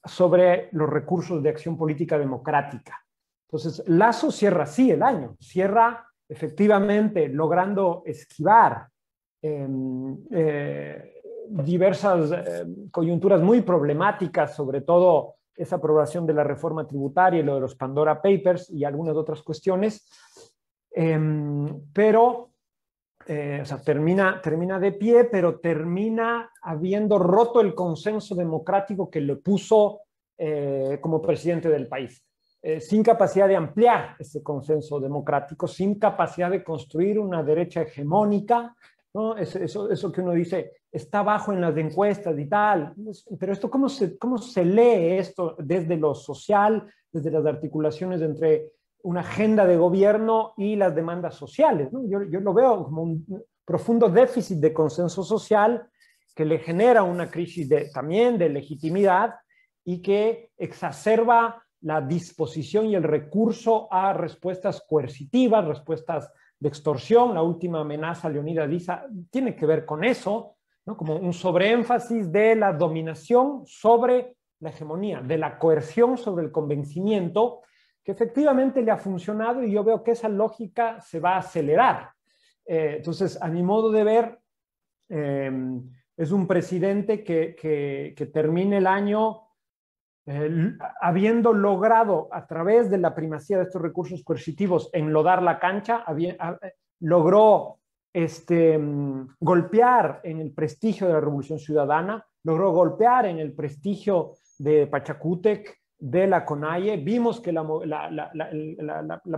sobre los recursos de acción política democrática. Entonces, Lasso cierra así el año, cierra efectivamente logrando esquivar diversas coyunturas muy problemáticas, sobre todo esa aprobación de la reforma tributaria y lo de los Pandora Papers y algunas otras cuestiones, pero o sea, termina de pie, pero termina habiendo roto el consenso democrático que le puso como presidente del país, sin capacidad de ampliar ese consenso democrático, sin capacidad de construir una derecha hegemónica, ¿no? Eso que uno dice, está bajo en las encuestas y tal, pero esto, ¿cómo se lee esto desde lo social, desde las articulaciones entre una agenda de gobierno y las demandas sociales, ¿no? Yo lo veo como un profundo déficit de consenso social que le genera una crisis también de legitimidad y que exacerba la disposición y el recurso a respuestas coercitivas, respuestas de extorsión. La última amenaza, Leonidas Diza, tiene que ver con eso, ¿no? Como un sobreénfasis de la dominación sobre la hegemonía, de la coerción sobre el convencimiento, que efectivamente le ha funcionado, y yo veo que esa lógica se va a acelerar. Entonces, a mi modo de ver, es un presidente que termine el año habiendo logrado, a través de la primacía de estos recursos coercitivos, enlodar la cancha, logró golpear en el prestigio de la Revolución Ciudadana, logró golpear en el prestigio de Pachacútec, de la CONAIE. Vimos que la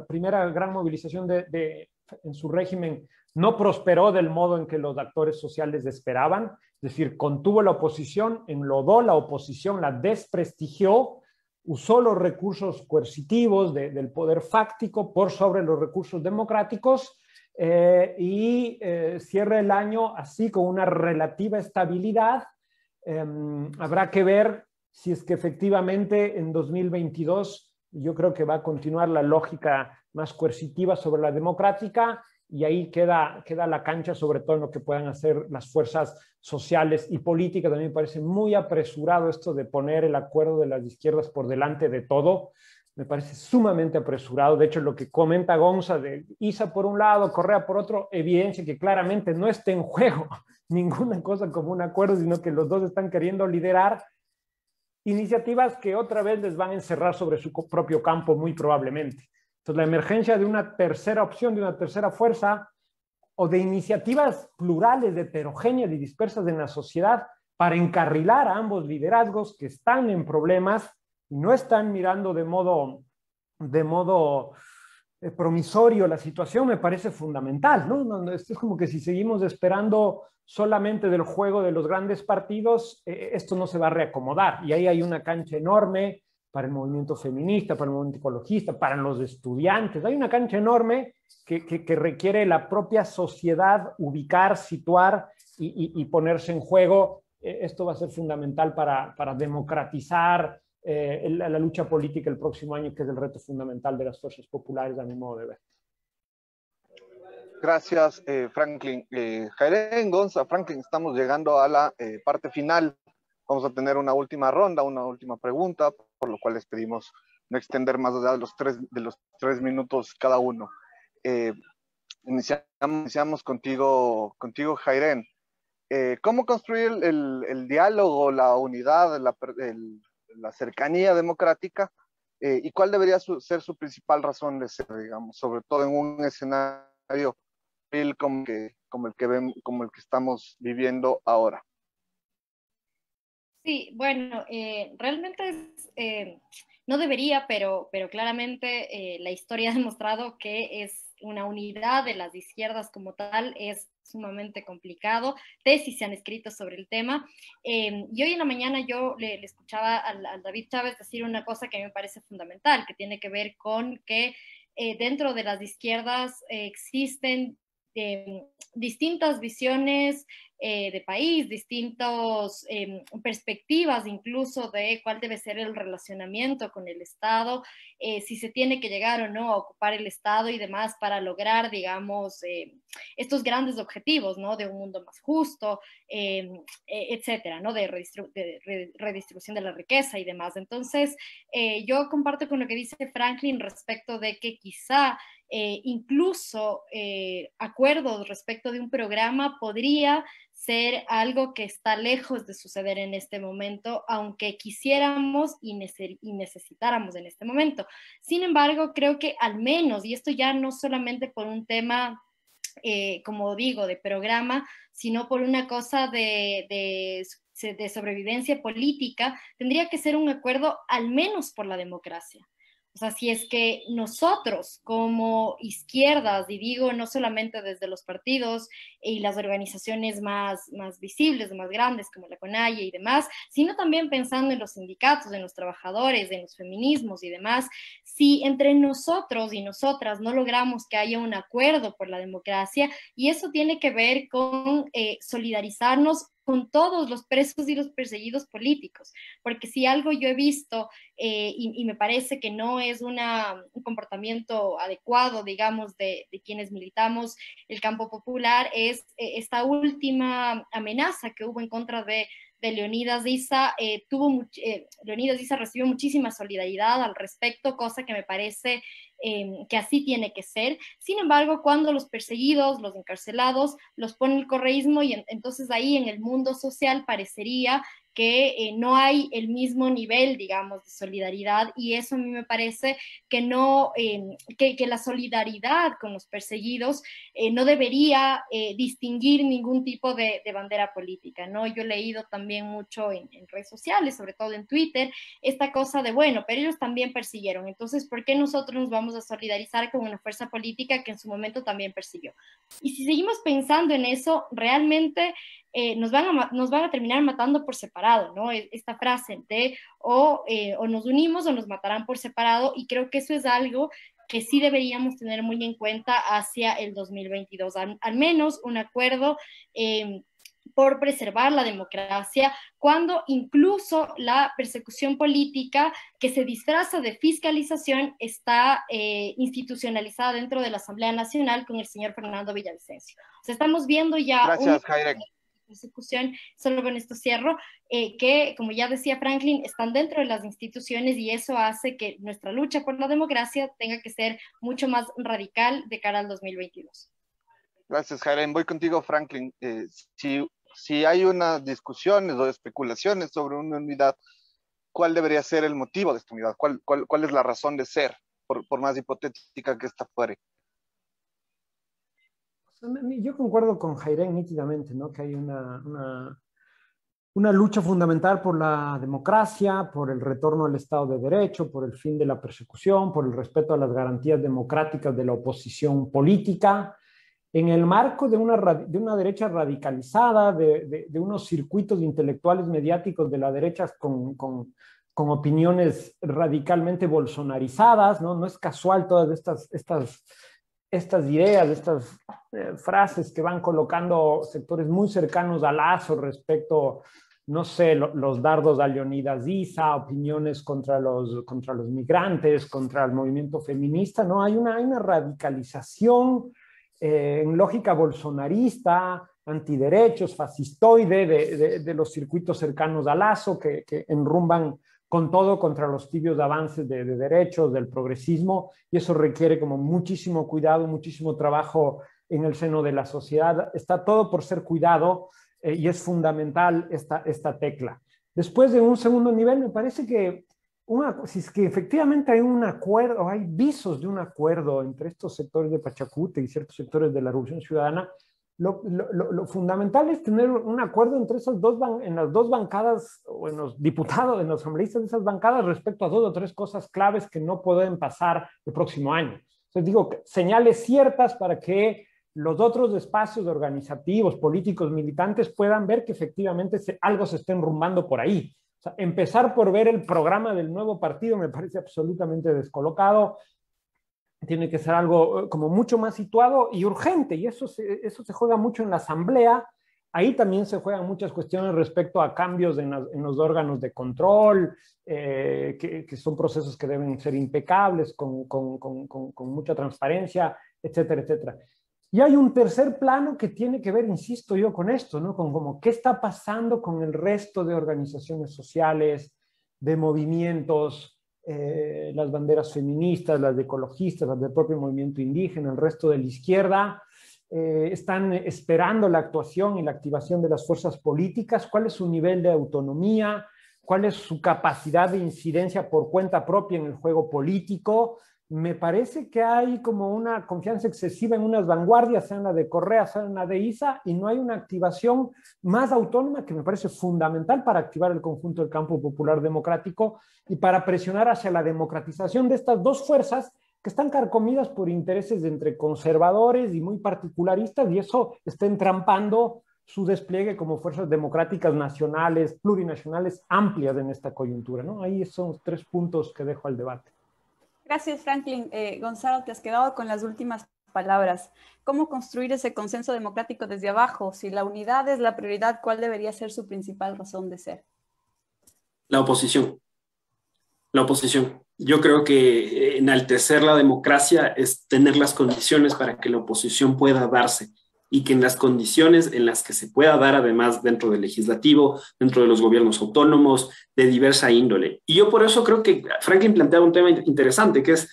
primera gran movilización en su régimen no prosperó del modo en que los actores sociales esperaban, es decir, contuvo la oposición, enlodó la oposición, la desprestigió, usó los recursos coercitivos del poder fáctico por sobre los recursos democráticos, y cierra el año así con una relativa estabilidad. Habrá que ver si es que efectivamente en 2022 yo creo que va a continuar la lógica más coercitiva sobre la democrática, y ahí queda la cancha sobre todo en lo que puedan hacer las fuerzas sociales y políticas. A mí me parece muy apresurado esto de poner el acuerdo de las izquierdas por delante de todo. Me parece sumamente apresurado. De hecho, lo que comenta Gonza de Issa por un lado, Correa por otro, evidencia que claramente no está en juego ninguna cosa como un acuerdo, sino que los dos están queriendo liderar iniciativas que otra vez les van a encerrar sobre su propio campo, muy probablemente. Entonces, la emergencia de una tercera opción, de una tercera fuerza, o de iniciativas plurales, heterogéneas y dispersas en la sociedad para encarrilar a ambos liderazgos que están en problemas y no están mirando de modo promisorio la situación, me parece fundamental, ¿no? Esto es como que si seguimos esperando solamente del juego de los grandes partidos, esto no se va a reacomodar. Y ahí hay una cancha enorme para el movimiento feminista, para el movimiento ecologista, para los estudiantes. Hay una cancha enorme que requiere la propia sociedad ubicar, situar y ponerse en juego. Esto va a ser fundamental para democratizar la lucha política el próximo año, que es el reto fundamental de las fuerzas populares, a mi modo de ver. Gracias, Franklin. Jairén, Gonza, Franklin, estamos llegando a la parte final. Vamos a tener una última ronda, una última pregunta, por lo cual les pedimos no extender más allá de los tres minutos cada uno. Iniciamos contigo, Jairén. ¿Cómo construir el diálogo, la unidad, la cercanía democrática, y cuál debería ser su principal razón de ser, digamos, sobre todo en un escenario como el que estamos viviendo ahora? Sí, bueno, realmente no debería, pero claramente la historia ha demostrado que es una unidad de las izquierdas como tal, es sumamente complicado. Tesis se han escrito sobre el tema. Y hoy en la mañana yo le escuchaba al David Chávez decir una cosa que me parece fundamental, que tiene que ver con que dentro de las izquierdas existen distintas visiones de país, distintas perspectivas incluso de cuál debe ser el relacionamiento con el Estado, si se tiene que llegar o no a ocupar el Estado y demás para lograr, digamos, estos grandes objetivos, ¿no? De un mundo más justo, etcétera, ¿no? De redistribución de la riqueza y demás. Entonces, yo comparto con lo que dice Franklin respecto de que quizá incluso acuerdos respecto de un programa podría ser algo que está lejos de suceder en este momento, aunque quisiéramos y necesitáramos en este momento. Sin embargo, creo que al menos, y esto ya no solamente por un tema, como digo, de programa, sino por una cosa de sobrevivencia política, tendría que ser un acuerdo al menos por la democracia. O sea, si es que nosotros como izquierdas, y digo no solamente desde los partidos y las organizaciones más visibles, más grandes como la CONAIE y demás, sino también pensando en los sindicatos, en los trabajadores, en los feminismos y demás, si entre nosotros y nosotras no logramos que haya un acuerdo por la democracia, y eso tiene que ver con solidarizarnos con todos los presos y los perseguidos políticos, porque si algo yo he visto y me parece que no es un comportamiento adecuado, digamos, de quienes militamos el campo popular, es esta última amenaza que hubo en contra de Leonidas Issa. Leonidas Issa recibió muchísima solidaridad al respecto, cosa que me parece que así tiene que ser. Sin embargo, cuando los perseguidos, los encarcelados, los pone el correísmo, y entonces ahí en el mundo social parecería que no hay el mismo nivel, digamos, de solidaridad, y eso a mí me parece que no, que la solidaridad con los perseguidos no debería distinguir ningún tipo de bandera política, ¿no? Yo he leído también mucho en redes sociales, sobre todo en Twitter, esta cosa de, bueno, pero ellos también persiguieron, entonces, ¿por qué nosotros nos vamos a solidarizar con una fuerza política que en su momento también persiguió? Y si seguimos pensando en eso, realmente nos van a terminar matando por separado, ¿no? Esta frase de o nos unimos o nos matarán por separado, y creo que eso es algo que sí deberíamos tener muy en cuenta hacia el 2022, al menos un acuerdo por preservar la democracia, cuando incluso la persecución política que se disfraza de fiscalización está institucionalizada dentro de la Asamblea Nacional con el señor Fernando Villavicencio. O sea, estamos viendo ya... Gracias, Jairek. Persecución, solo con esto cierro, que, como ya decía Franklin, están dentro de las instituciones, y eso hace que nuestra lucha por la democracia tenga que ser mucho más radical de cara al 2022. Gracias, Jairek. Voy contigo, Franklin. Si hay unas discusiones o especulaciones sobre una unidad, ¿cuál debería ser el motivo de esta unidad? ¿Cuál es la razón de ser, por más hipotética que esta fuere? Yo concuerdo con Jairek nítidamente, ¿no? Que hay una lucha fundamental por la democracia, por el retorno al Estado de Derecho, por el fin de la persecución, por el respeto a las garantías democráticas de la oposición política, en el marco de una derecha radicalizada, de unos circuitos intelectuales mediáticos de la derecha con opiniones radicalmente bolsonarizadas, ¿no? No es casual todas estas ideas, estas frases que van colocando sectores muy cercanos a Lazo respecto, no sé, los dardos a Leonidas Issa, opiniones contra los migrantes, contra el movimiento feminista, ¿no? Hay una radicalización en lógica bolsonarista, antiderechos, fascistoide de los circuitos cercanos a Lazo que enrumban con todo contra los tibios avances de derechos, del progresismo, y eso requiere como muchísimo cuidado, muchísimo trabajo en el seno de la sociedad. Está todo por ser cuidado y es fundamental esta tecla. Después, de un segundo nivel, me parece que si es que efectivamente hay un acuerdo, hay visos de un acuerdo entre estos sectores de Pachacute y ciertos sectores de la Revolución Ciudadana, lo fundamental es tener un acuerdo entre en las dos bancadas, o en los diputados, en los asambleístas de esas bancadas, respecto a 2 o 3 cosas claves que no pueden pasar el próximo año. Entonces digo, señales ciertas para que los otros espacios organizativos, políticos, militantes puedan ver que efectivamente algo se está enrumbando por ahí. O sea, empezar por ver el programa del nuevo partido me parece absolutamente descolocado. Tiene que ser algo como mucho más situado y urgente, y eso se juega mucho en la asamblea. Ahí también se juegan muchas cuestiones respecto a cambios en los órganos de control, que son procesos que deben ser impecables, con mucha transparencia, etcétera, etcétera. Y hay un tercer plano que tiene que ver, insisto yo, con esto, ¿no? Con como qué está pasando con el resto de organizaciones sociales, de movimientos, las banderas feministas, las de ecologistas, las del propio movimiento indígena, el resto de la izquierda, están esperando la actuación y la activación de las fuerzas políticas. ¿Cuál es su nivel de autonomía? ¿Cuál es su capacidad de incidencia por cuenta propia en el juego político? Me parece que hay como una confianza excesiva en unas vanguardias, sea en la de Correa, sea en la de Issa, y no hay una activación más autónoma que me parece fundamental para activar el conjunto del campo popular democrático y para presionar hacia la democratización de estas dos fuerzas que están carcomidas por intereses entre conservadores y muy particularistas, y eso está entrampando su despliegue como fuerzas democráticas nacionales, plurinacionales, amplias en esta coyuntura, ¿no? Ahí son 3 puntos que dejo al debate. Gracias, Franklin. Gonzalo, te has quedado con las últimas palabras. ¿Cómo construir ese consenso democrático desde abajo? Si la unidad es la prioridad, ¿cuál debería ser su principal razón de ser? La oposición. La oposición. Yo creo que enaltecer la democracia es tener las condiciones para que la oposición pueda darse, y que en las condiciones en las que se pueda dar, además dentro del legislativo, dentro de los gobiernos autónomos, de diversa índole. Y yo por eso creo que Franklin planteaba un tema interesante, que es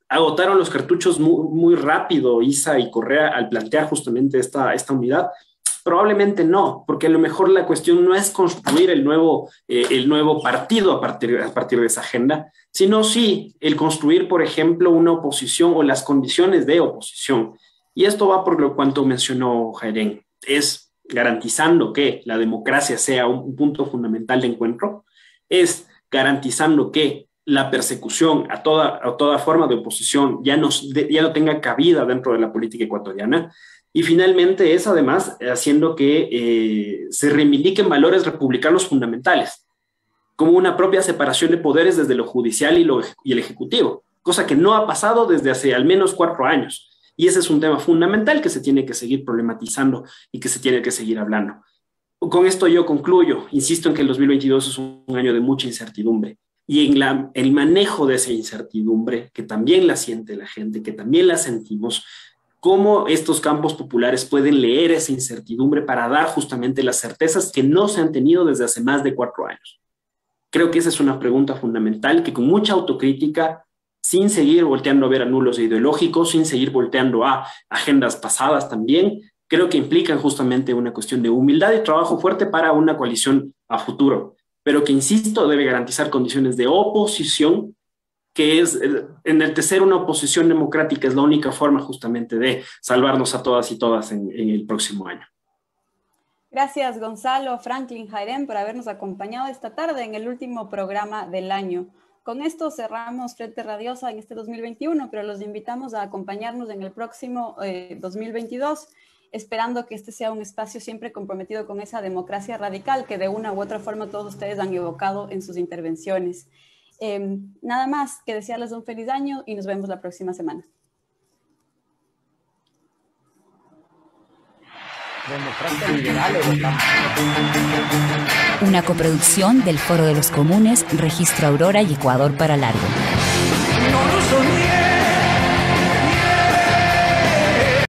agotaron los cartuchos muy rápido Issa y Correa al plantear justamente esta unidad. Probablemente no, porque a lo mejor la cuestión no es construir el nuevo partido a partir de esa agenda, sino sí el construir, por ejemplo, una oposición o las condiciones de oposición. Y esto va por lo cuanto mencionó Jairén, es garantizando que la democracia sea un punto fundamental de encuentro, es garantizando que la persecución a toda forma de oposición ya no tenga cabida dentro de la política ecuatoriana. Y finalmente es además haciendo que se reivindiquen valores republicanos fundamentales, como una propia separación de poderes desde lo judicial y el ejecutivo, cosa que no ha pasado desde hace al menos 4 años. Y ese es un tema fundamental que se tiene que seguir problematizando y que se tiene que seguir hablando. Con esto yo concluyo, insisto en que el 2022 es un año de mucha incertidumbre. Y en el manejo de esa incertidumbre, que también la siente la gente, que también la sentimos, cómo estos campos populares pueden leer esa incertidumbre para dar justamente las certezas que no se han tenido desde hace más de 4 años. Creo que esa es una pregunta fundamental que con mucha autocrítica, sin seguir volteando a ver a nulos ideológicos, sin seguir volteando a agendas pasadas también, creo que implican justamente una cuestión de humildad y trabajo fuerte para una coalición a futuro, pero que, insisto, debe garantizar condiciones de oposición, que es enaltecer una oposición democrática, es la única forma justamente de salvarnos a todas y todas en el próximo año. Gracias, Gonzalo, Franklin, Jairén, por habernos acompañado esta tarde en el último programa del año. Con esto cerramos Frente Radiosa en este 2021, pero los invitamos a acompañarnos en el próximo 2022, esperando que este sea un espacio siempre comprometido con esa democracia radical que de una u otra forma todos ustedes han evocado en sus intervenciones. Nada más que desearles un feliz año y nos vemos la próxima semana. Una coproducción del Foro de los Comunes, Registro Aurora y Ecuador para Largo. No lo soñé.